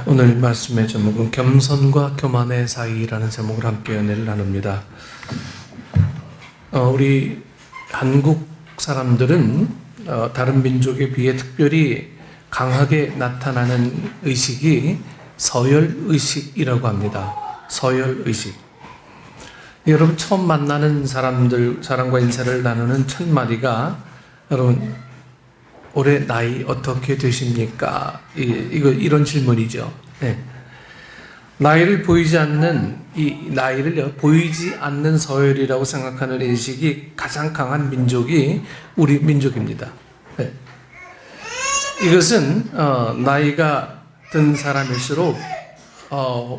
오늘 말씀의 제목은 겸손과 교만의 사이라는 제목을 함께 연애를 나눕니다. 우리 한국 사람들은 다른 민족에 비해 특별히 강하게 나타나는 의식이 서열의식이라고 합니다. 서열의식. 여러분 처음 만나는 사람과 인사를 나누는 첫 마디가 여러분 올해 나이 어떻게 되십니까? 이런 질문이죠. 네. 나이를 보이지 않는 이 나이를 보이지 않는 서열이라고 생각하는 인식이 가장 강한 민족이 우리 민족입니다. 네. 이것은 나이가 든 사람일수록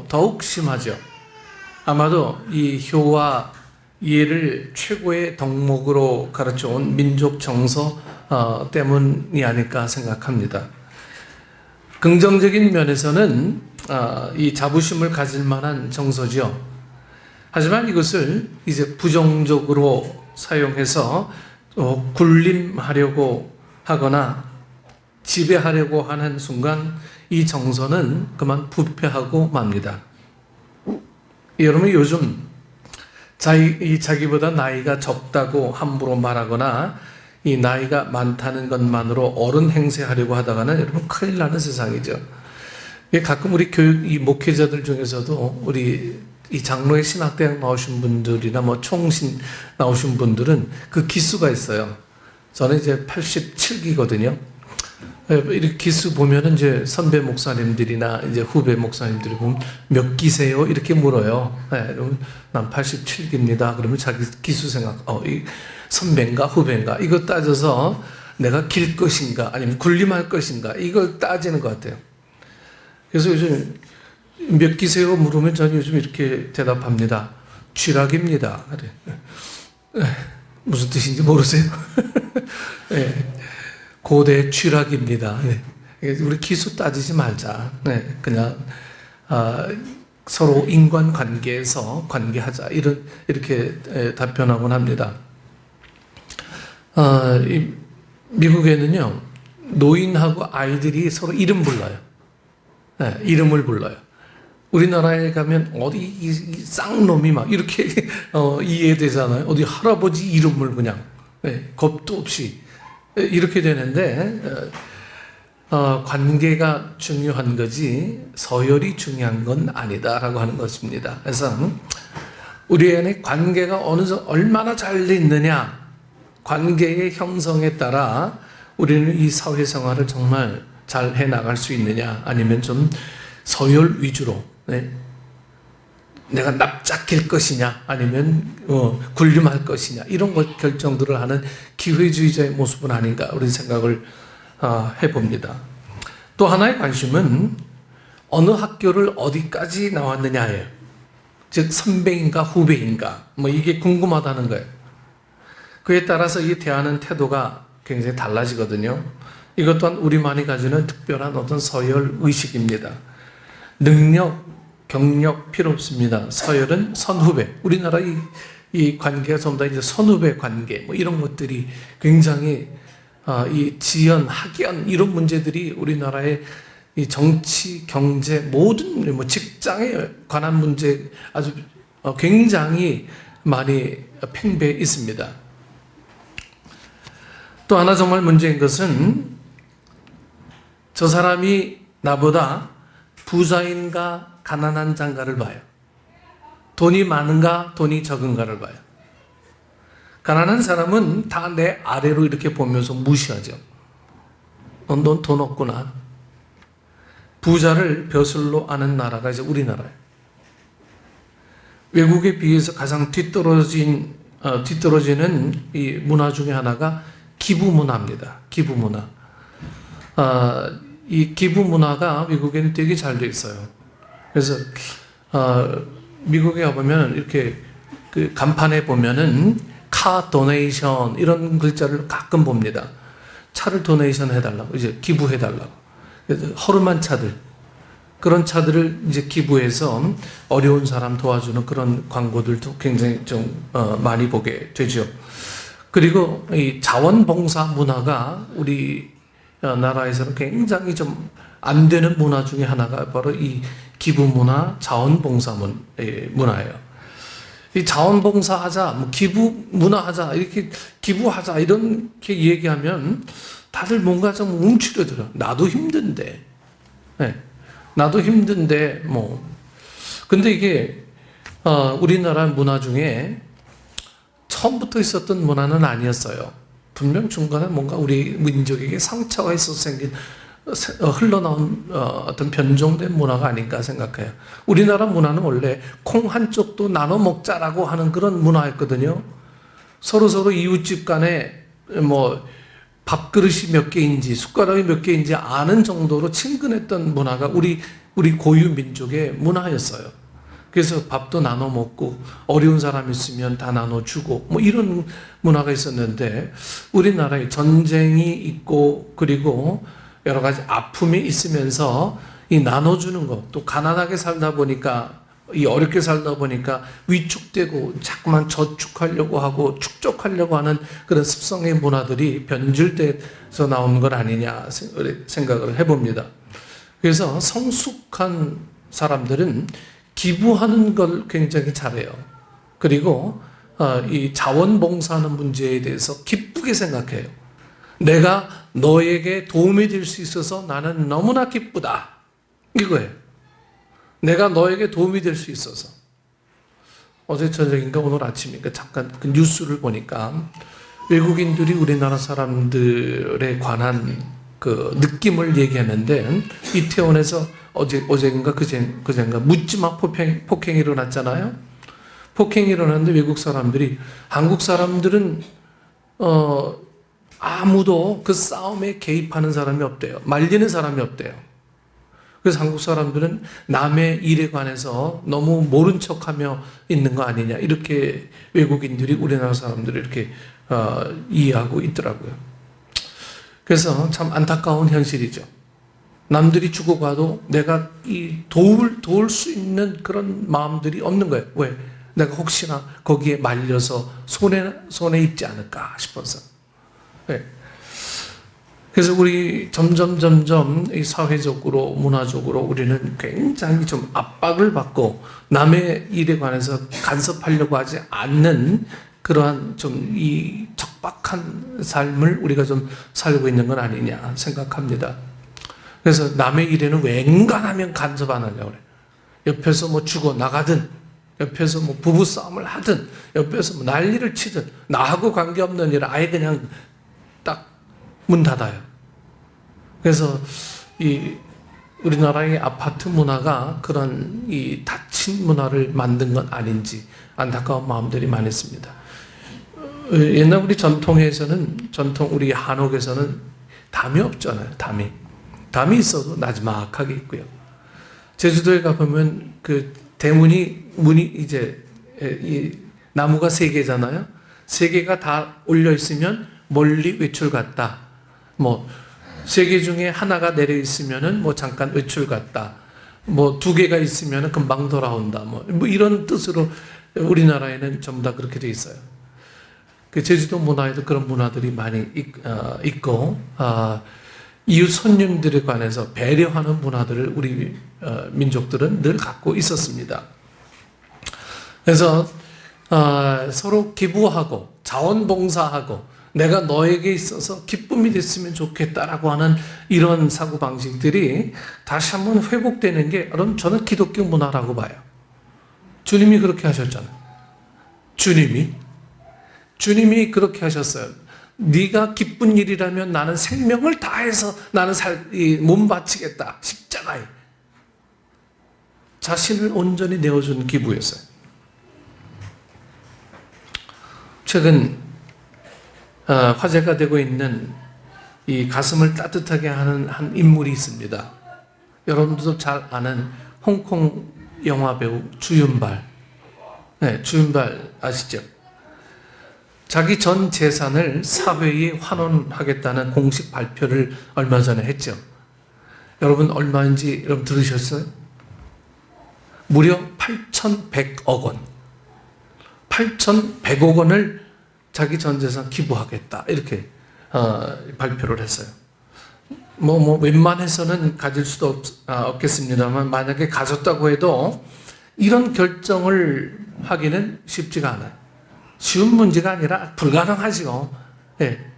더욱 심하죠. 아마도 이 효와 이해를 최고의 덕목으로 가르쳐온 민족 정서 때문이 아닐까 생각합니다. 긍정적인 면에서는 이 자부심을 가질 만한 정서죠. 하지만 이것을 이제 부정적으로 사용해서 군림하려고 하거나 지배하려고 하는 순간 이 정서는 그만 부패하고 맙니다. 여러분 요즘 자기보다 나이가 적다고 함부로 말하거나 이 나이가 많다는 것만으로 어른 행세하려고 하다가는 여러분 큰일 나는 세상이죠. 가끔 우리 이 목회자들 중에서도 우리 이 장로의 신학대학 나오신 분들이나 총신 나오신 분들은 그 기수가 있어요. 저는 이제 87기거든요. 이렇게 기수 보면은 이제 선배 목사님들이나 이제 후배 목사님들이 보면 몇 기세요? 이렇게 물어요. 네, 여러분, 난 87기입니다. 그러면 자기 기수 생각, 이 선배인가 후배인가 이거 따져서 내가 길 것인가 아니면 군림할 것인가 이걸 따지는 것 같아요. 그래서 요즘 몇 기세요? 물으면 저는 요즘 이렇게 대답합니다. 쥐락입니다. 무슨 뜻인지 모르세요? 네. 고대 쥐락입니다. 네. 우리 기수 따지지 말자. 네. 그냥 서로 인간관계에서 관계하자. 이렇게 답변하곤 합니다. 미국에는요 노인하고 아이들이 서로 이름 불러요. 네, 이름을 불러요. 우리나라에 가면 어디 이 쌍놈이 막 이렇게 이해되잖아요. 어디 할아버지 이름을 그냥 겁도 없이 이렇게 되는데 관계가 중요한 거지 서열이 중요한 건 아니다라고 하는 것입니다. 그래서 우리 안에 관계가 얼마나 잘 돼 있느냐 관계의 형성에 따라 우리는 이 사회생활을 정말 잘 해나갈 수 있느냐 아니면 좀 서열 위주로 내가 납작할 것이냐 아니면 군림할 것이냐 이런 것 결정들을 하는 기회주의자의 모습은 아닌가 우리 생각을 해봅니다. 또 하나의 관심은 어느 학교를 어디까지 나왔느냐예요. 즉 선배인가 후배인가 이게 궁금하다는 거예요. 그에 따라서 이 대하는 태도가 굉장히 달라지거든요. 이것 또한 우리만이 가지는 특별한 어떤 서열 의식입니다. 능력, 경력 필요 없습니다. 서열은 선후배. 우리나라 이 관계가 전부 다 이제 선후배 관계, 이런 것들이 굉장히 이 지연, 학연 이런 문제들이 우리나라의 이 정치, 경제 모든 직장에 관한 문제 아주 굉장히 많이 팽배해 있습니다. 또 하나 정말 문제인 것은 저 사람이 나보다 부자인가 가난한 장가를 봐요. 돈이 많은가 돈이 적은가를 봐요. 가난한 사람은 다 내 아래로 이렇게 보면서 무시하죠. 넌 돈 없구나. 부자를 벼슬로 아는 나라가 이제 우리나라예요. 외국에 비해서 가장 뒤떨어지는 이 문화 중에 하나가 기부 문화입니다. 기부 문화. 이 기부 문화가 미국에는 되게 잘 돼 있어요. 그래서 미국에 가보면 이렇게 그 간판에 보면은 카 도네이션 이런 글자를 가끔 봅니다. 차를 도네이션 해달라고 이제 기부해달라고. 그래서 허름한 차들 그런 차들을 이제 기부해서 어려운 사람 도와주는 그런 광고들도 굉장히 좀 많이 보게 되죠. 그리고 이 자원봉사 문화가 우리 나라에서는 굉장히 좀 안 되는 문화 중에 하나가 바로 이 기부 문화, 자원봉사 문화예요. 이 자원봉사하자, 뭐 기부 문화하자, 이렇게 기부하자 이렇게 얘기하면 다들 뭔가 좀 움츠려들어. 나도 힘든데, 네. 나도 힘든데 뭐. 근데 이게 우리나라 문화 중에 처음부터 있었던 문화는 아니었어요. 분명 중간에 뭔가 우리 민족에게 상처가 있어서 생긴 흘러나온 어떤 변종된 문화가 아닌가 생각해요. 우리나라 문화는 원래 콩 한 쪽도 나눠 먹자라고 하는 그런 문화였거든요. 서로 이웃집 간에 뭐 밥그릇이 몇 개인지 숟가락이 몇 개인지 아는 정도로 친근했던 문화가 우리 고유 민족의 문화였어요. 그래서 밥도 나눠 먹고 어려운 사람 있으면 다 나눠주고 뭐 이런 문화가 있었는데, 우리나라에 전쟁이 있고 그리고 여러 가지 아픔이 있으면서 이 나눠주는 것, 또 가난하게 살다 보니까, 이 어렵게 살다 보니까 위축되고 자꾸만 저축하려고 하고 축적하려고 하는 그런 습성의 문화들이 변질돼서 나오는 것 아니냐 생각을 해봅니다. 그래서 성숙한 사람들은 기부하는 걸 굉장히 잘해요. 그리고 이 자원봉사하는 문제에 대해서 기쁘게 생각해요. 내가 너에게 도움이 될 수 있어서 나는 너무나 기쁘다, 이거예요. 내가 너에게 도움이 될 수 있어서. 어제 저녁인가 오늘 아침인가 잠깐 그 뉴스를 보니까 외국인들이 우리나라 사람들에 관한 그 느낌을 얘기하는데, 이태원에서 어제인가 그제인가 묻지마 폭행이 일어났잖아요. 폭행이 일어났는데 외국 사람들이, 한국 사람들은 아무도 그 싸움에 개입하는 사람이 없대요. 말리는 사람이 없대요. 그래서 한국 사람들은 남의 일에 관해서 너무 모른 척하며 있는 거 아니냐, 이렇게 외국인들이 우리나라 사람들을 이렇게 이해하고 있더라고요. 그래서 참 안타까운 현실이죠. 남들이 죽어가도 내가 도울 수 있는 그런 마음들이 없는 거예요. 왜? 내가 혹시나 거기에 말려서 손에 입지 않을까 싶어서. 네. 그래서 우리 점점 이 사회적으로 문화적으로 우리는 굉장히 좀 압박을 받고 남의 일에 관해서 간섭하려고 하지 않는 그러한 좀 이 척박한 삶을 우리가 좀 살고 있는 건 아니냐 생각합니다. 그래서 남의 일에는 웬간하면 간섭 안 하려고 그래요. 옆에서 뭐 죽어 나가든, 옆에서 뭐 부부싸움을 하든, 옆에서 뭐 난리를 치든, 나하고 관계없는 일을 아예 그냥 딱 문 닫아요. 그래서 이 우리나라의 아파트 문화가 그런 이 닫힌 문화를 만든 건 아닌지 안타까운 마음들이 많았습니다. 옛날 우리 전통에서는, 우리 한옥에서는 담이 없잖아요. 담이 있어도 나지막하게 있고요. 제주도에 가보면 그 문이 이제 이 나무가 3개잖아요. 3개가 다 올려 있으면 멀리 외출 갔다. 뭐 3개 중에 하나가 내려 있으면은 뭐 잠깐 외출 갔다. 뭐 2개가 있으면은 금방 돌아온다. 뭐 이런 뜻으로 우리나라에는 전부 다 그렇게 돼 있어요. 그 제주도 문화에도 그런 문화들이 많이 있고, 이웃 손님들에 관해서 배려하는 문화들을 우리 민족들은 늘 갖고 있었습니다. 그래서 서로 기부하고 자원봉사하고 내가 너에게 있어서 기쁨이 됐으면 좋겠다라고 하는 이런 사고방식들이 다시 한번 회복되는 게, 여러분, 저는 기독교 문화라고 봐요. 주님이 그렇게 하셨잖아요. 주님이 그렇게 하셨어요. 네가 기쁜 일이라면 나는 생명을 다해서 나는 몸 바치겠다. 십자가에 자신을 온전히 내어준 기부였어요. 최근 화제가 되고 있는 이 가슴을 따뜻하게 하는 한 인물이 있습니다. 여러분들도 잘 아는 홍콩 영화 배우 주윤발. 네, 주윤발 아시죠? 자기 전 재산을 사회에 환원하겠다는 공식 발표를 얼마 전에 했죠. 여러분 얼마인지 여러분 들으셨어요? 무려 8,100억 원. 8,100억 원을 자기 전 재산 기부하겠다, 이렇게 발표를 했어요. 웬만해서는 가질 수도 없겠습니다만, 만약에 가졌다고 해도 이런 결정을 하기는 쉽지가 않아요. 쉬운 문제가 아니라 불가능하죠. 예.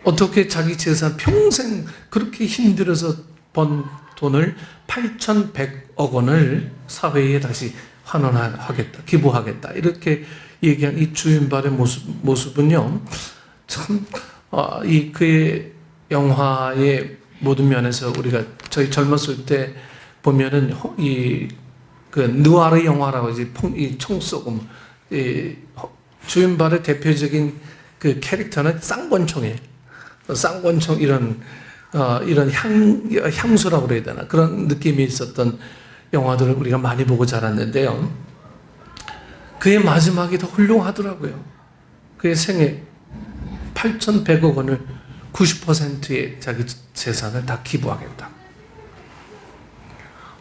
어떻게 자기 재산 평생 그렇게 힘들어서 번 돈을 8,100억 원을 사회에 다시 환원하겠다, 기부하겠다, 이렇게 얘기한 이 주윤발의 모습은요, 참, 그의 영화의 모든 면에서 우리가 저희 젊었을 때 보면은 그 느와르 영화라고 이 총쏘고 주윤발의 대표적인 그 캐릭터는 쌍권총이에요. 쌍권총 이런 향수라고 그래야 되나, 그런 느낌이 있었던 영화들을 우리가 많이 보고 자랐는데요. 그의 마지막이 더 훌륭하더라고요. 그의 생애 8,100억 원을 90%의 자기 재산을 다 기부하겠다.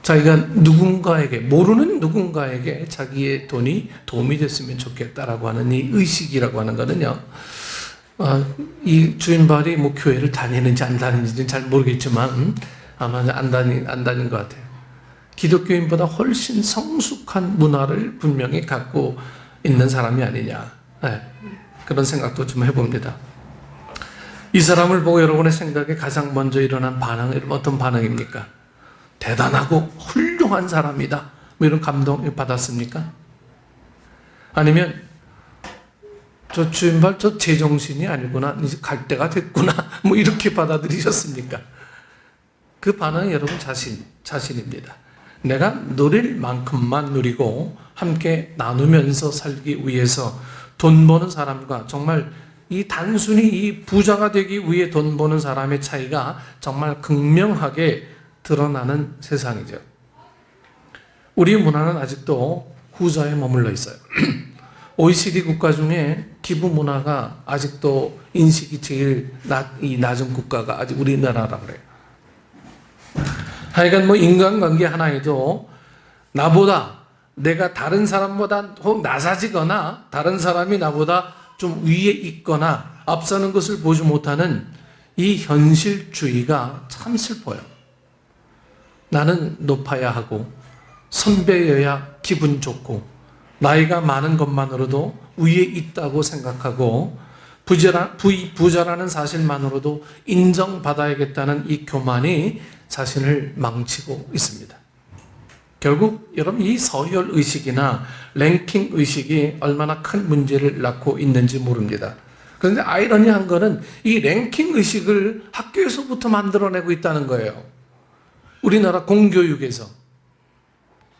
자기가 누군가에게, 모르는 누군가에게 자기의 돈이 도움이 됐으면 좋겠다라고 하는 이 의식이라고 하는 거는요, 이 주인발이 교회를 다니는지 안 다니는지는 잘 모르겠지만 아마 안 다닌 것 같아요. 기독교인보다 훨씬 성숙한 문화를 분명히 갖고 있는 사람이 아니냐, 그런 생각도 좀 해봅니다. 이 사람을 보고 여러분의 생각에 가장 먼저 일어난 반응은 어떤 반응입니까? 대단하고 훌륭한 사람이다, 이런 감동 받았습니까? 아니면 저 주인발 저 제정신이 아니구나, 이제 갈 때가 됐구나, 이렇게 받아들이셨습니까? 그 반응은 여러분 자신입니다. 내가 누릴 만큼만 누리고 함께 나누면서 살기 위해서 돈 버는 사람과 정말 단순히 이 부자가 되기 위해 돈 버는 사람의 차이가 정말 극명하게 드러나는 세상이죠. 우리 문화는 아직도 후자에 머물러 있어요. OECD 국가 중에 기부 문화가 아직도 인식이 제일 낮은 국가가 아직 우리나라라고 그래요. 하여간 인간관계 하나에도 내가 다른 사람보다 혹 낮아지거나 다른 사람이 나보다 좀 위에 있거나 앞서는 것을 보지 못하는 이 현실주의가 참 슬퍼요. 나는 높아야 하고 선배여야 기분 좋고 나이가 많은 것만으로도 위에 있다고 생각하고 부자라는 사실만으로도 인정받아야겠다는 이 교만이 자신을 망치고 있습니다. 결국 여러분, 이 서열 의식이나 랭킹 의식이 얼마나 큰 문제를 낳고 있는지 모릅니다. 그런데 아이러니한 거는 이 랭킹 의식을 학교에서부터 만들어내고 있다는 거예요. 우리나라 공교육에서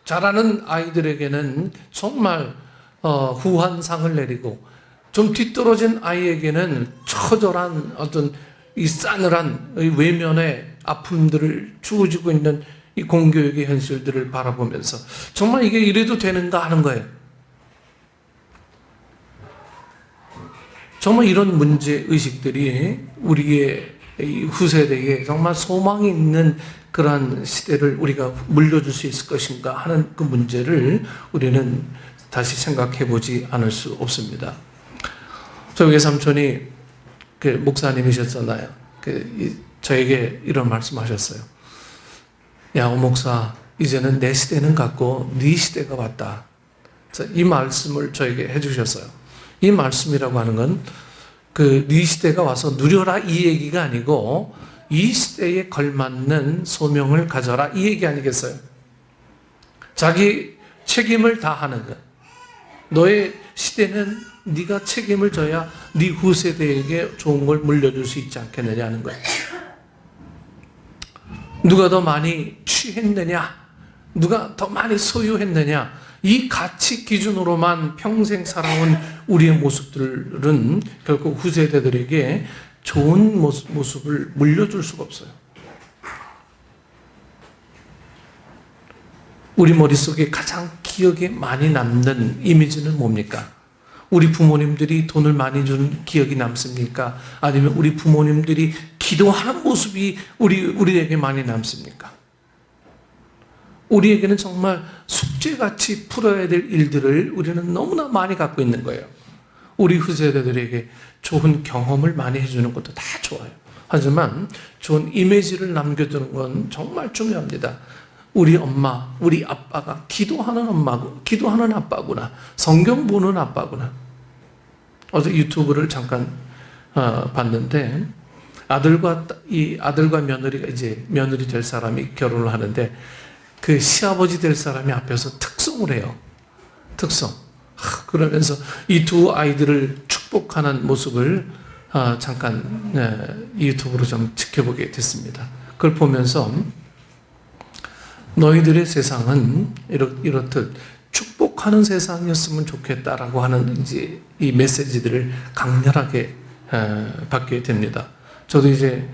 잘하는 아이들에게는 정말 후한상을 내리고, 좀 뒤떨어진 아이에게는 처절한 어떤 이 싸늘한 외면의 아픔들을 주어지고 있는 이 공교육의 현실들을 바라보면서 정말 이게 이래도 되는가 하는 거예요. 정말 이런 문제의식들이 우리의 후세대에 정말 소망이 있는 그러한 시대를 우리가 물려줄 수 있을 것인가 하는 그 문제를 우리는 다시 생각해 보지 않을 수 없습니다. 저희 외삼촌이 목사님이셨잖아요. 저에게 이런 말씀하셨어요. 야, 오 목사, 이제는 내 시대는 갔고 네 시대가 왔다. 이 말씀을 저에게 해주셨어요. 이 말씀이라고 하는 건 네 시대가 와서 누려라 이 얘기가 아니고 이 시대에 걸맞는 소명을 가져라 이 얘기 아니겠어요? 자기 책임을 다하는 것. 너의 시대는 네가 책임을 져야 네 후세대에게 좋은 걸 물려줄 수 있지 않겠느냐는 거예요. 누가 더 많이 취했느냐, 누가 더 많이 소유했느냐, 이 가치 기준으로만 평생 살아온 우리의 모습들은 결국 후세대들에게 좋은 모습을 물려줄 수가 없어요. 우리 머릿속에 가장 기억에 많이 남는 이미지는 뭡니까? 우리 부모님들이 돈을 많이 준 기억이 남습니까? 아니면 우리 부모님들이 기도하는 모습이 우리에게 많이 남습니까? 우리에게는 정말 숙제같이 풀어야 될 일들을 우리는 너무나 많이 갖고 있는 거예요. 우리 후세대들에게 좋은 경험을 많이 해주는 것도 다 좋아요. 하지만 좋은 이미지를 남겨두는 건 정말 중요합니다. 우리 엄마, 우리 아빠가 기도하는 엄마고, 기도하는 아빠구나. 성경 보는 아빠구나. 어제 유튜브를 잠깐 봤는데, 아들과 며느리가 이제 며느리 될 사람이 결혼을 하는데, 그 시아버지 될 사람이 앞에서 특송을 해요. 특송. 그러면서 이 두 아이들을 축복하는 모습을 잠깐 유튜브로 좀 지켜보게 됐습니다. 그걸 보면서 너희들의 세상은 이렇듯 축복하는 세상이었으면 좋겠다라고 하는 이제 이 메시지들을 강렬하게 받게 됩니다. 저도 이제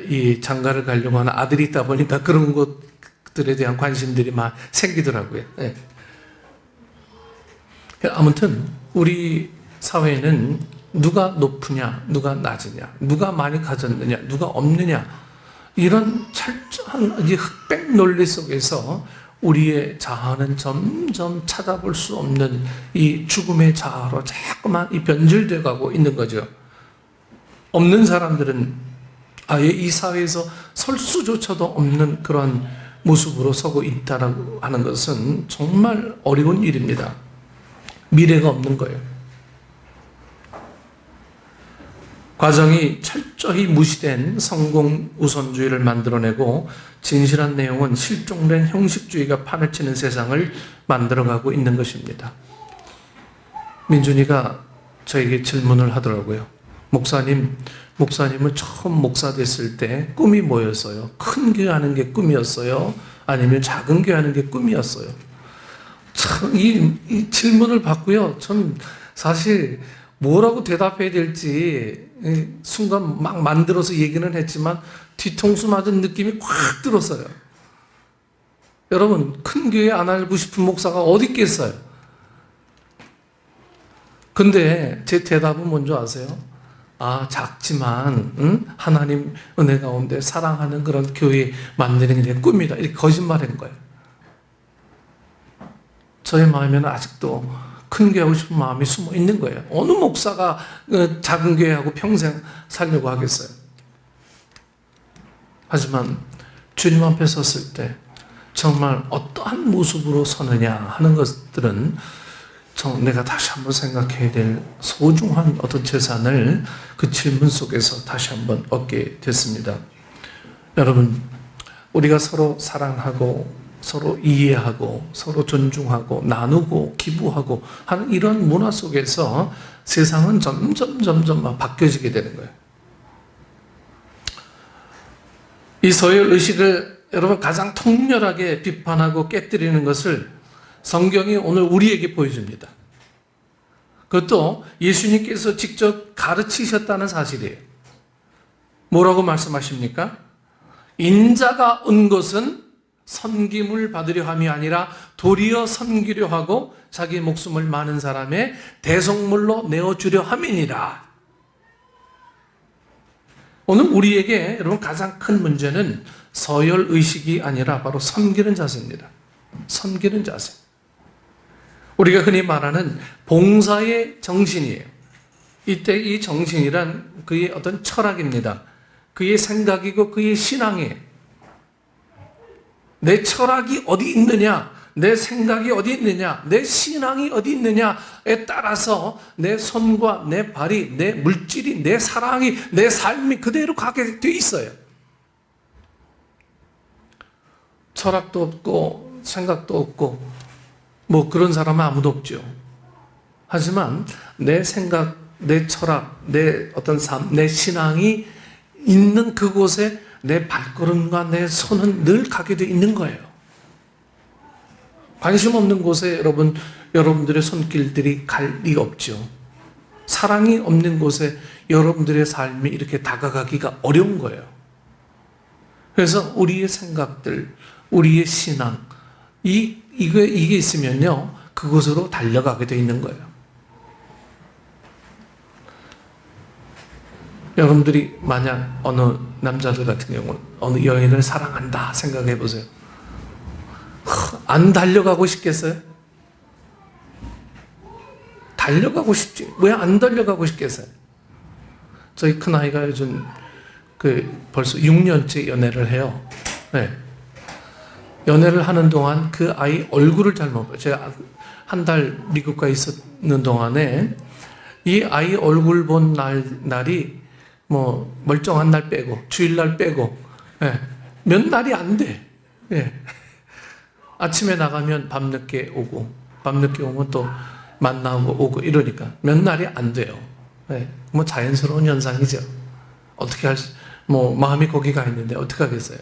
이 장가를 가려고 하는 아들이 있다 보니까 그런 것들에 대한 관심들이 막 생기더라고요. 네. 아무튼 우리 사회는 누가 높으냐, 누가 낮으냐, 누가 많이 가졌느냐, 누가 없느냐, 이런 철저한 이 흑백 논리 속에서 우리의 자아는 점점 찾아볼 수 없는 이 죽음의 자아로 자꾸만 이 변질되어 가고 있는 거죠. 없는 사람들은 아예 이 사회에서 설 수조차도 없는 그런 모습으로 서고 있다라고 하는 것은 정말 어려운 일입니다. 미래가 없는 거예요. 과정이 철저히 무시된 성공 우선주의를 만들어내고 진실한 내용은 실종된 형식주의가 판을 치는 세상을 만들어가고 있는 것입니다. 민준이가 저에게 질문을 하더라고요. 목사님은 처음 목사 됐을 때 꿈이 뭐였어요? 큰 교회 하는 게 꿈이었어요? 아니면 작은 교회 하는 게 꿈이었어요? 참, 이 질문을 받고요. 전 사실 뭐라고 대답해야 될지 순간 막 만들어서 얘기는 했지만 뒤통수 맞은 느낌이 꽉 들었어요. 여러분, 큰 교회 안 알고 싶은 목사가 어디 있겠어요? 근데 제 대답은 뭔지 아세요? 작지만 하나님 은혜 가운데 사랑하는 그런 교회 만드는 게 내 꿈이다. 이렇게 거짓말한 거예요. 저의 마음에는 아직도 큰 교회 하고 싶은 마음이 숨어 있는 거예요. 어느 목사가 작은 교회하고 평생 살려고 하겠어요. 하지만 주님 앞에 섰을 때 정말 어떠한 모습으로 서느냐 하는 것들은 내가 다시 한번 생각해야 될 소중한 어떤 재산을 그 질문 속에서 다시 한번 얻게 됐습니다. 여러분, 우리가 서로 사랑하고 서로 이해하고 서로 존중하고 나누고 기부하고 하는 이런 문화 속에서 세상은 점점 바뀌어지게 되는 거예요. 이 서열 의식을 여러분 가장 통렬하게 비판하고 깨뜨리는 것을 성경이 오늘 우리에게 보여줍니다. 그것도 예수님께서 직접 가르치셨다는 사실이에요. 뭐라고 말씀하십니까? 인자가 온 것은 섬김을 받으려 함이 아니라 도리어 섬기려 하고 자기 목숨을 많은 사람의 대속물로 내어주려 함이니라. 오늘 우리에게 여러분 가장 큰 문제는 서열 의식이 아니라 바로 섬기는 자세입니다. 섬기는 자세. 우리가 흔히 말하는 봉사의 정신이에요. 이때 이 정신이란 그의 어떤 철학입니다. 그의 생각이고 그의 신앙이에요. 내 철학이 어디 있느냐, 내 생각이 어디 있느냐, 내 신앙이 어디 있느냐에 따라서 내 손과 내 발이, 내 물질이, 내 사랑이, 내 삶이 그대로 가게 돼 있어요. 철학도 없고 생각도 없고 뭐 그런 사람은 아무도 없죠. 하지만 내 생각, 내 철학, 내 어떤 삶, 내 신앙이 있는 그곳에 내 발걸음과 내 손은 늘 가게 돼 있는 거예요. 관심 없는 곳에 여러분들의 손길들이 갈 리가 없죠. 사랑이 없는 곳에 여러분들의 삶이 이렇게 다가가기가 어려운 거예요. 그래서 우리의 생각들, 우리의 신앙, 이게 있으면요, 그곳으로 달려가게 돼 있는 거예요. 여러분들이 만약 어느 남자들 같은 경우는 어느 여인을 사랑한다 생각해 보세요. 안 달려가고 싶겠어요? 달려가고 싶지. 왜 안 달려가고 싶겠어요? 저희 큰아이가 요즘 벌써 6년째 연애를 해요. 네. 연애를 하는 동안 그 아이 얼굴을 잘 못 봐요. 제가 한 달 미국 가 있었는 동안에 이 아이 얼굴 본 날이 뭐 멀쩡한 날 빼고 주일날 빼고 몇 날이 안 돼. 아침에 나가면 밤늦게 오고 밤늦게 오면 또 만나고 오고 이러니까 몇 날이 안 돼요. 뭐 자연스러운 현상이죠. 어떻게 뭐 마음이 거기 가 있는데 어떻게 하겠어요?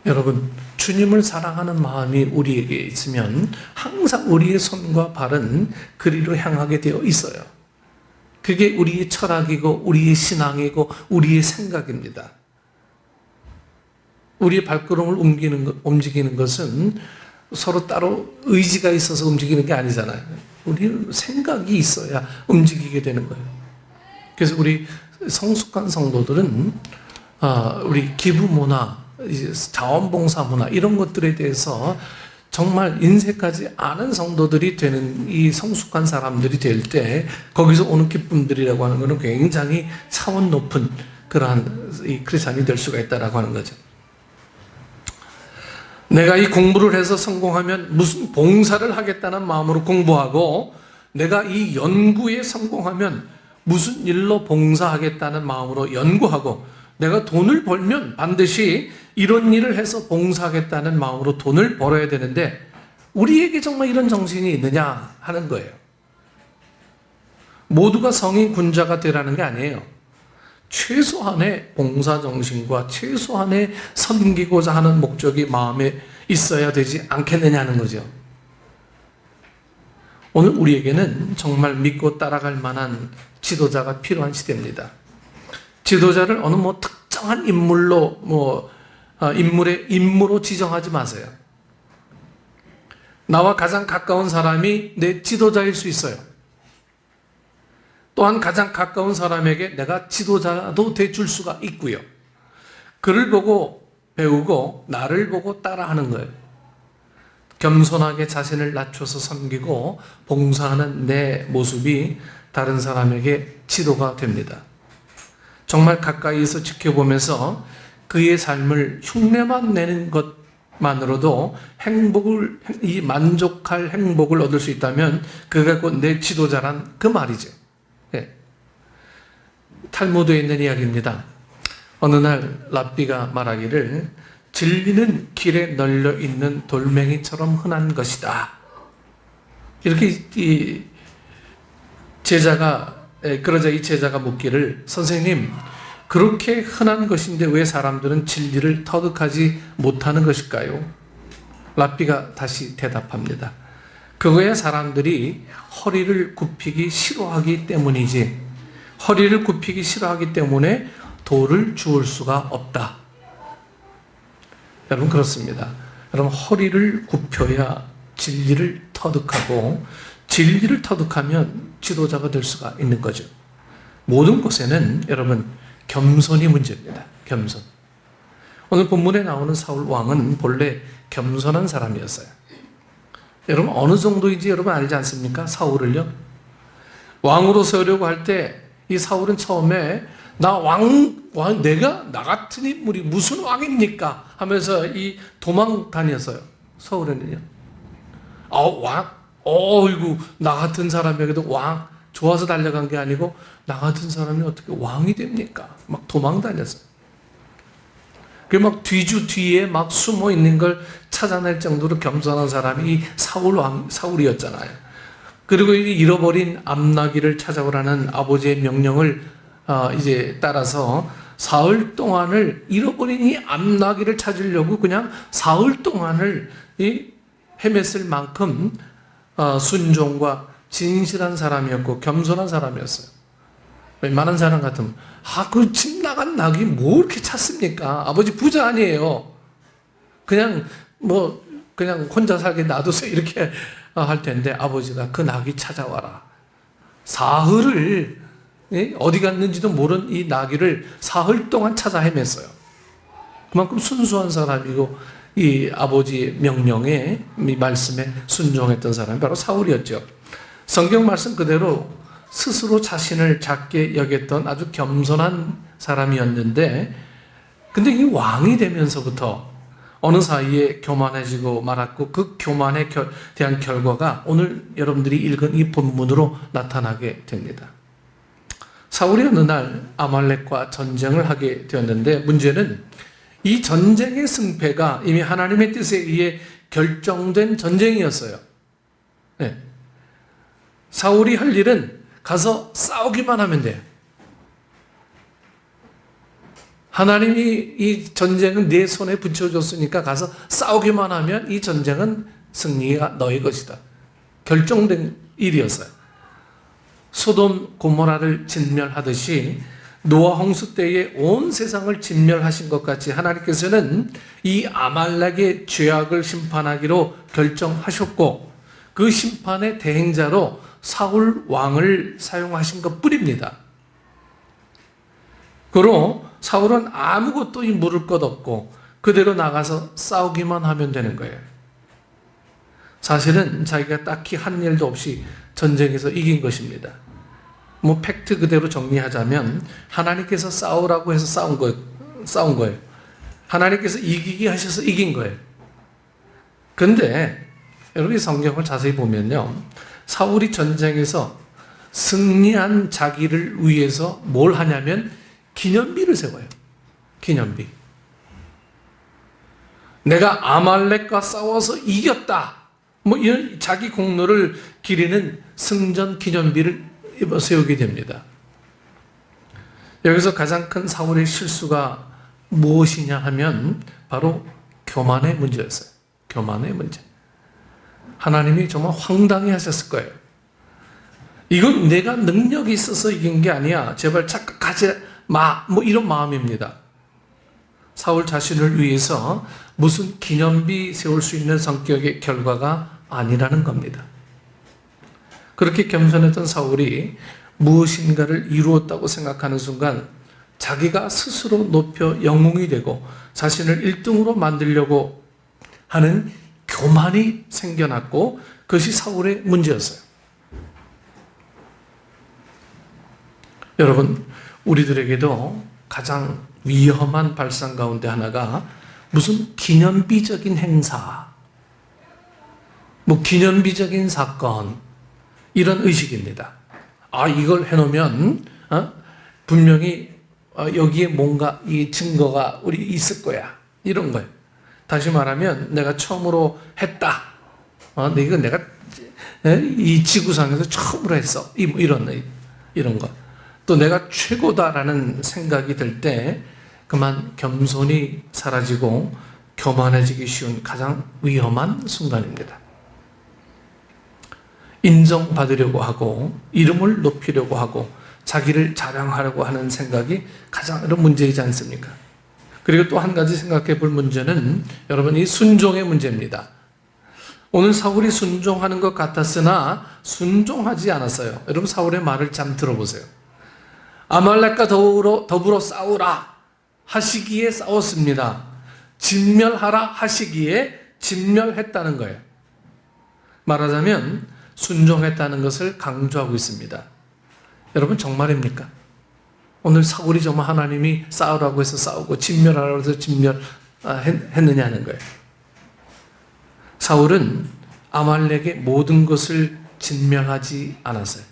여러분, 주님을 사랑하는 마음이 우리에게 있으면 항상 우리의 손과 발은 그리로 향하게 되어 있어요. 그게 우리의 철학이고 우리의 신앙이고 우리의 생각입니다. 우리의 발걸음을 움직이는 것은 서로 따로 의지가 있어서 움직이는 게 아니잖아요. 우리는 생각이 있어야 움직이게 되는 거예요. 그래서 우리 성숙한 성도들은 우리 기부 문화, 자원봉사 문화 이런 것들에 대해서 정말 인색하지 않은 성도들이 되는 이 성숙한 사람들이 될 때 거기서 오는 기쁨들이라고 하는 것은 굉장히 차원 높은 그러한 이 크리스찬이 될 수가 있다라고 하는 거죠. 내가 이 공부를 해서 성공하면 무슨 봉사를 하겠다는 마음으로 공부하고 내가 이 연구에 성공하면 무슨 일로 봉사하겠다는 마음으로 연구하고 내가 돈을 벌면 반드시 이런 일을 해서 봉사하겠다는 마음으로 돈을 벌어야 되는데 우리에게 정말 이런 정신이 있느냐 하는 거예요. 모두가 성인 군자가 되라는 게 아니에요. 최소한의 봉사정신과 최소한의 섬기고자 하는 목적이 마음에 있어야 되지 않겠느냐는 거죠. 오늘 우리에게는 정말 믿고 따라갈 만한 지도자가 필요한 시대입니다. 지도자를 어느 특정한 인물로 인물의 임무로 지정하지 마세요. 나와 가장 가까운 사람이 내 지도자일 수 있어요. 또한 가장 가까운 사람에게 내가 지도자도 돼줄 수가 있고요. 그를 보고 배우고 나를 보고 따라하는 거예요. 겸손하게 자신을 낮춰서 섬기고 봉사하는 내 모습이 다른 사람에게 지도가 됩니다. 정말 가까이에서 지켜보면서 그의 삶을 흉내만 내는 것만으로도 만족할 행복을 얻을 수 있다면 그가 곧 내 지도자란 그 말이죠. 탈무드에 있는 이야기입니다. 어느 날 랍비가 말하기를 진리는 길에 널려 있는 돌멩이처럼 흔한 것이다. 이렇게 그러자 이 제자가 묻기를 선생님 그렇게 흔한 것인데 왜 사람들은 진리를 터득하지 못하는 것일까요? 랍비가 다시 대답합니다. 그거야 사람들이 허리를 굽히기 싫어하기 때문이지 허리를 굽히기 싫어하기 때문에 돌을 주울 수가 없다. 여러분 그렇습니다. 여러분 허리를 굽혀야 진리를 터득하고 진리를 터득하면 지도자가 될 수가 있는 거죠. 모든 곳에는 여러분 겸손이 문제입니다. 겸손. 오늘 본문에 나오는 사울 왕은 본래 겸손한 사람이었어요. 여러분 어느 정도인지 여러분 알지 않습니까? 사울을요. 왕으로 세우려고 할 때 이 사울은 처음에 내가 나 같은 인물이 무슨 왕입니까? 하면서 이 도망 다녔어요. 사울은요. 이거 나 같은 사람에게도 왕 좋아서 달려간 게 아니고 나 같은 사람이 어떻게 왕이 됩니까? 막 도망 다녔어요. 그 막 뒤주 뒤에 막 숨어 있는 걸 찾아낼 정도로 겸손한 사람이 이 사울이었잖아요. 그리고 잃어버린 암나귀를 찾아오라는 아버지의 명령을 이제 따라서 사흘 동안을 잃어버린 이 암나귀를 찾으려고 그냥 사흘 동안을 헤맸을 만큼 순종과 진실한 사람이었고 겸손한 사람이었어요. 웬만한 사람 같으면 그 집 나간 낙이 뭐 이렇게 찾습니까? 아버지 부자 아니에요. 그냥 혼자 살게 놔두세요 이렇게 할 텐데 아버지가 그 낙이 찾아와라. 사흘을 어디 갔는지도 모른 이 나귀를 사흘 동안 찾아 헤맸어요. 그만큼 순수한 사람이고 이 아버지의 명령에, 이 말씀에 순종했던 사람이 바로 사울이었죠. 성경 말씀 그대로 스스로 자신을 작게 여겼던 아주 겸손한 사람이었는데, 근데 이 왕이 되면서부터 어느 사이에 교만해지고 말았고, 그 교만에 대한 결과가 오늘 여러분들이 읽은 이 본문으로 나타나게 됩니다. 사울이 어느 날 아말렉과 전쟁을 하게 되었는데, 문제는 이 전쟁의 승패가 이미 하나님의 뜻에 의해 결정된 전쟁이었어요. 네. 사울이 할 일은 가서 싸우기만 하면 돼요. 하나님이 이 전쟁은 내 손에 붙여줬으니까 가서 싸우기만 하면 이 전쟁은 승리가 너의 것이다. 결정된 일이었어요. 소돔 고모라를 진멸하듯이 노아 홍수 때에 온 세상을 진멸하신 것 같이 하나님께서는 이 아말렉의 죄악을 심판하기로 결정하셨고, 그 심판의 대행자로 사울 왕을 사용하신 것 뿐입니다. 그러므로 사울은 아무것도 물을 것 없고 그대로 나가서 싸우기만 하면 되는 거예요. 사실은 자기가 딱히 한 일도 없이 전쟁에서 이긴 것입니다. 뭐 팩트 그대로 정리하자면 하나님께서 싸우라고 해서 싸운 거예요. 하나님께서 이기게 하셔서 이긴 거예요. 그런데 여러분이 성경을 자세히 보면요, 사울이 전쟁에서 승리한 자기를 위해서 뭘 하냐면 기념비를 세워요. 기념비. 내가 아말렉과 싸워서 이겼다, 뭐 이런 자기 공로를 기리는 승전 기념비를 세우게 됩니다. 여기서 가장 큰 사울의 실수가 무엇이냐 하면 바로 교만의 문제였어요. 교만의 문제. 하나님이 정말 황당해 하셨을 거예요. 이건 내가 능력이 있어서 이긴 게 아니야, 제발 착각하지 마, 뭐 이런 마음입니다. 사울 자신을 위해서 무슨 기념비 세울 수 있는 성격의 결과가 아니라는 겁니다. 그렇게 겸손했던 사울이 무엇인가를 이루었다고 생각하는 순간 자기가 스스로 높여 영웅이 되고 자신을 1등으로 만들려고 하는 교만이 생겨났고, 그것이 사울의 문제였어요. 여러분, 우리들에게도 가장 위험한 발상 가운데 하나가 무슨 기념비적인 행사, 뭐 기념비적인 사건, 이런 의식입니다. 아, 이걸 해놓으면 분명히 여기에 뭔가 이 증거가 우리 있을 거야, 이런 거예요. 다시 말하면 내가 처음으로 했다, 이거 내가 이 지구상에서 처음으로 했어, 이런 거. 또 내가 최고다라는 생각이 들 때 그만 겸손이 사라지고 교만해지기 쉬운 가장 위험한 순간입니다. 인정받으려고 하고 이름을 높이려고 하고 자기를 자랑하려고 하는 생각이 가장 문제이지 않습니까? 그리고 또 한 가지 생각해 볼 문제는 여러분, 이 순종의 문제입니다. 오늘 사울이 순종하는 것 같았으나 순종하지 않았어요. 여러분, 사울의 말을 참 들어보세요. 아말렉과 더불어 싸우라 하시기에 싸웠습니다. 진멸하라 하시기에 진멸했다는 거예요. 말하자면 순종했다는 것을 강조하고 있습니다. 여러분, 정말입니까? 오늘 사울이 정말 하나님이 싸우라고 해서 싸우고 진멸하라고 해서 진멸했느냐는 거예요. 사울은 아말렉의 모든 것을 진멸하지 않았어요.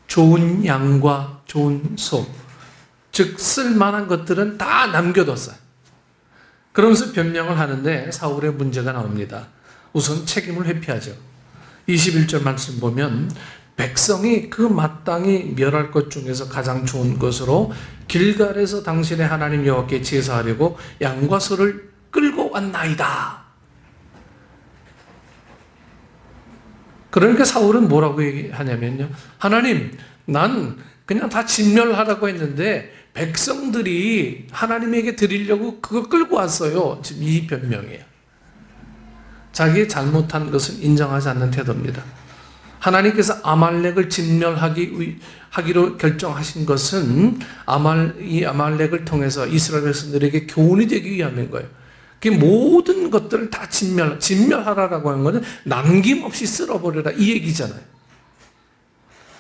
좋은 양과 좋은 소, 즉 쓸만한 것들은 다 남겨뒀어요. 그러면서 변명을 하는데 사울의 문제가 나옵니다. 우선 책임을 회피하죠. 21절 말씀 보면 백성이 그 마땅히 멸할 것 중에서 가장 좋은 것으로 길갈에서 당신의 하나님 여호와께 제사하려고 양과 소를 끌고 왔나이다. 그러니까 사울은 뭐라고 얘기하냐면요, 하나님, 난 그냥 다 진멸하라고 했는데 백성들이 하나님에게 드리려고 그걸 끌고 왔어요. 지금 이 변명이에요. 자기의 잘못한 것을 인정하지 않는 태도입니다. 하나님께서 아말렉을 진멸하기로 결정하신 것은 이 아말렉을 통해서 이스라엘 백성들에게 교훈이 되기 위함인 거예요. 그 모든 것들을 다 진멸하라라고 하는 것은 남김없이 쓸어버려라 이 얘기잖아요.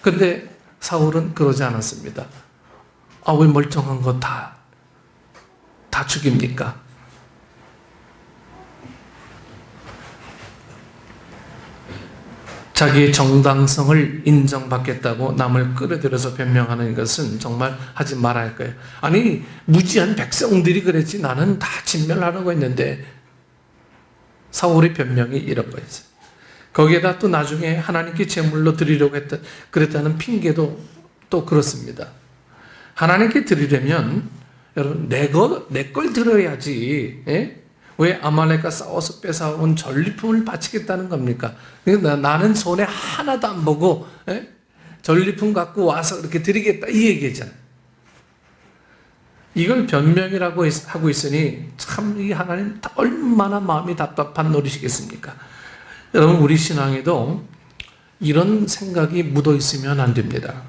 근데 사울은 그러지 않았습니다. 아, 왜 멀쩡한 거 다 죽입니까? 자기의 정당성을 인정받겠다고 남을 끌어들여서 변명하는 것은 정말 하지 말아야 할 거예요. 아니, 무지한 백성들이 그랬지 나는 다 진멸하려고 했는데. 사울의 변명이 이런 거였어요. 거기에다 또 나중에 하나님께 제물로 드리려고 그랬다는 핑계도 또 그렇습니다. 하나님께 드리려면 여러분 내 걸 드려야지. 예? 왜 아말렉과 싸워서 뺏어온 전리품을 바치겠다는 겁니까? 나는 손에 하나도 안 보고 전리품 갖고 와서 이렇게 드리겠다 이 얘기잖아요. 이걸 변명이라고 하고 있으니 참 이 하나님 얼마나 마음이 답답한 노릇이겠습니까? 여러분 우리 신앙에도 이런 생각이 묻어 있으면 안 됩니다.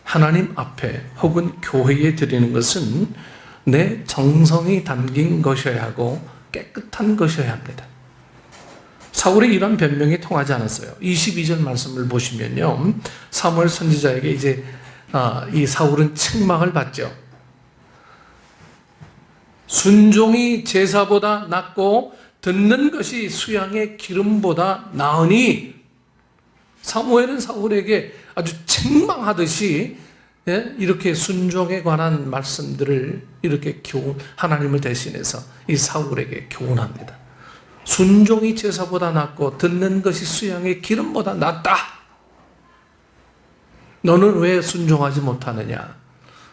하나님 앞에 혹은 교회에 드리는 것은 내 정성이 담긴 것이어야 하고 깨끗한 것이어야 합니다. 사울의 이런 변명이 통하지 않았어요. 22절 말씀을 보시면요, 사무엘 선지자에게 이제 이 사울은 책망을 받죠. 순종이 제사보다 낫고 듣는 것이 수양의 기름보다 나으니, 사무엘은 사울에게 아주 책망하듯이 이렇게 순종에 관한 말씀들을 이렇게 하나님을 대신해서 이 사울에게 교훈합니다. 순종이 제사보다 낫고 듣는 것이 수양의 기름보다 낫다. 너는 왜 순종하지 못하느냐?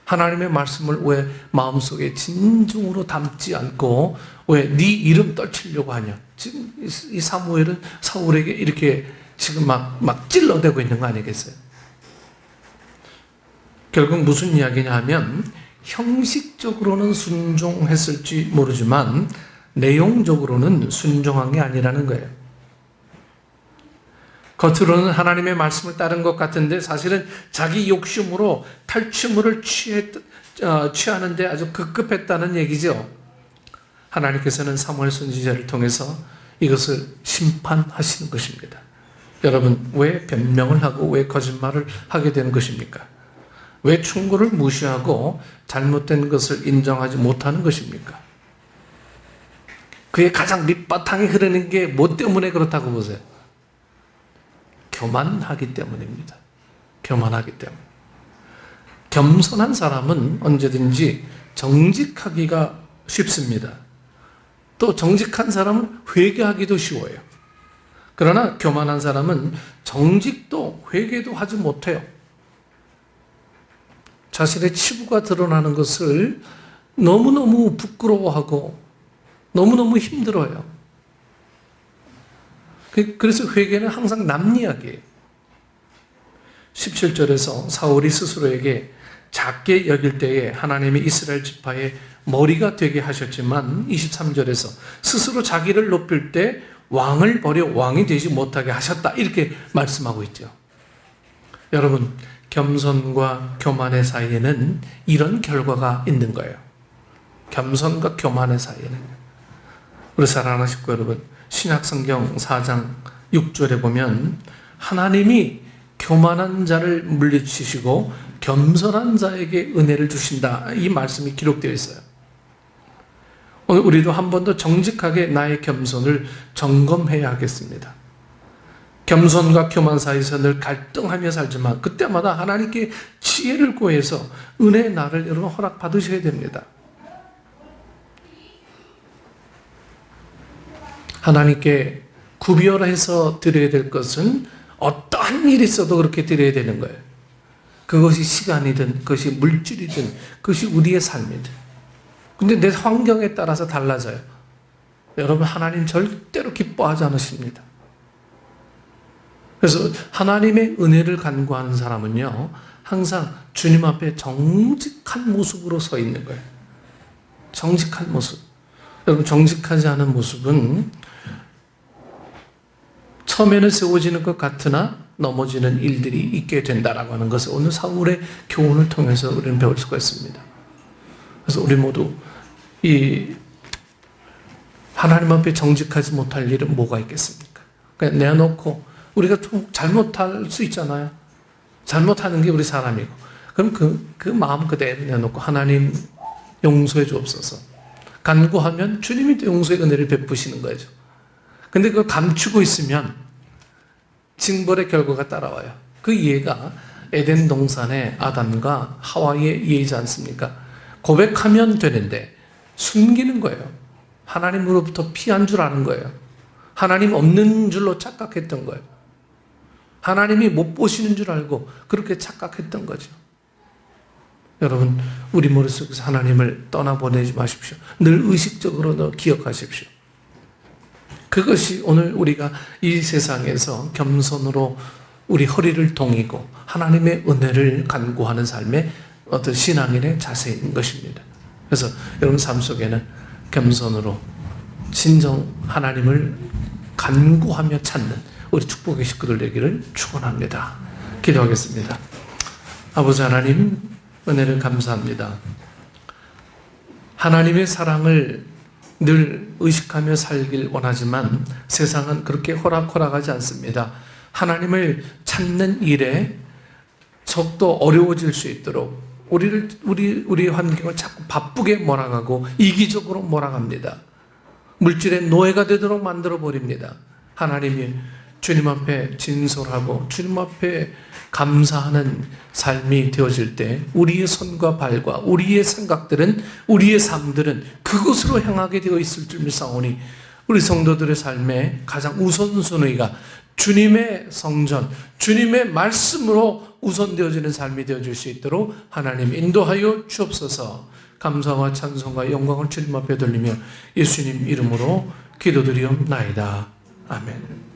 하나님의 말씀을 왜 마음속에 진중으로 담지 않고 왜 네 이름 떨치려고 하냐? 지금 이 사무엘은 사울에게 이렇게 지금 막 찔러대고 있는 거 아니겠어요? 결국 무슨 이야기냐 하면 형식적으로는 순종했을지 모르지만 내용적으로는 순종한 게 아니라는 거예요. 겉으로는 하나님의 말씀을 따른 것 같은데 사실은 자기 욕심으로 탈취물을 취하는데 아주 급급했다는 얘기죠. 하나님께서는 사무엘 선지자를 통해서 이것을 심판하시는 것입니다. 여러분 왜 변명을 하고 왜 거짓말을 하게 되는 것입니까? 왜 충고를 무시하고 잘못된 것을 인정하지 못하는 것입니까? 그의 가장 밑바탕이 흐르는 게 뭐 때문에 그렇다고 보세요? 교만하기 때문입니다. 교만하기 때문에. 겸손한 사람은 언제든지 정직하기가 쉽습니다. 또 정직한 사람은 회개하기도 쉬워요. 그러나 교만한 사람은 정직도 회개도 하지 못해요. 자신의 치부가 드러나는 것을 너무너무 부끄러워하고 너무너무 힘들어요. 그래서 회개는 항상 남 이야기예요. 17절에서 사울이 스스로에게 작게 여길 때에 하나님이 이스라엘 지파의 머리가 되게 하셨지만 23절에서 스스로 자기를 높일 때 왕을 버려 왕이 되지 못하게 하셨다 이렇게 말씀하고 있죠. 여러분 겸손과 교만의 사이에는 이런 결과가 있는 거예요. 겸손과 교만의 사이에는. 우리 사랑하는 식구 여러분, 신약성경 4장 6절에 보면 하나님이 교만한 자를 물리치시고 겸손한 자에게 은혜를 주신다 이 말씀이 기록되어 있어요. 오늘 우리도 한 번 더 정직하게 나의 겸손을 점검해야 하겠습니다. 겸손과 교만 사이에서 늘 갈등하며 살지만 그때마다 하나님께 지혜를 구해서 은혜의 날을 여러분 허락받으셔야 됩니다. 하나님께 구별해서 드려야 될 것은 어떠한 일이 있어도 그렇게 드려야 되는 거예요. 그것이 시간이든 그것이 물질이든 그것이 우리의 삶이든. 근데 내 환경에 따라서 달라져요. 여러분 하나님 절대로 기뻐하지 않으십니다. 그래서 하나님의 은혜를 간구하는 사람은요 항상 주님 앞에 정직한 모습으로 서 있는 거예요. 정직한 모습. 여러분 정직하지 않은 모습은 처음에는 세워지는 것 같으나 넘어지는 일들이 있게 된다라고 하는 것을 오늘 사울의 교훈을 통해서 우리는 배울 수가 있습니다. 그래서 우리 모두 이 하나님 앞에 정직하지 못할 일은 뭐가 있겠습니까? 그냥 내놓고 우리가 좀 잘못할 수 있잖아요. 잘못하는 게 우리 사람이고. 그럼 그 마음 그대로 내놓고 하나님 용서해 주옵소서. 간구하면 주님이 또 용서의 은혜를 베푸시는 거죠. 근데 그걸 감추고 있으면 징벌의 결과가 따라와요. 그 예가 에덴 동산의 아담과 하와의 예이지 않습니까? 고백하면 되는데 숨기는 거예요. 하나님으로부터 피한 줄 아는 거예요. 하나님 없는 줄로 착각했던 거예요. 하나님이 못 보시는 줄 알고 그렇게 착각했던 거죠. 여러분, 우리 머릿속에서 하나님을 떠나보내지 마십시오. 늘 의식적으로 기억하십시오. 그것이 오늘 우리가 이 세상에서 겸손으로 우리 허리를 동이고 하나님의 은혜를 간구하는 삶의 어떤 신앙인의 자세인 것입니다. 그래서 여러분 삶 속에는 겸손으로 진정 하나님을 간구하며 찾는 우리 축복의 식구들 되기를 축원합니다. 기도하겠습니다. 아버지 하나님, 은혜를 감사합니다. 하나님의 사랑을 늘 의식하며 살길 원하지만 세상은 그렇게 호락호락하지 않습니다. 하나님을 찾는 일에 적도 어려워질 수 있도록 우리 환경을 자꾸 바쁘게 몰아가고 이기적으로 몰아갑니다. 물질의 노예가 되도록 만들어 버립니다. 하나님이 주님 앞에 진솔하고 주님 앞에 감사하는 삶이 되어질 때 우리의 손과 발과 우리의 생각들은 우리의 삶들은 그곳으로 향하게 되어 있을 줄 믿사오니 우리 성도들의 삶에 가장 우선순위가 주님의 성전, 주님의 말씀으로 우선되어지는 삶이 되어질 수 있도록 하나님 인도하여 주옵소서. 감사와 찬송과 영광을 주님 앞에 돌리며 예수님 이름으로 기도드리옵나이다. 아멘.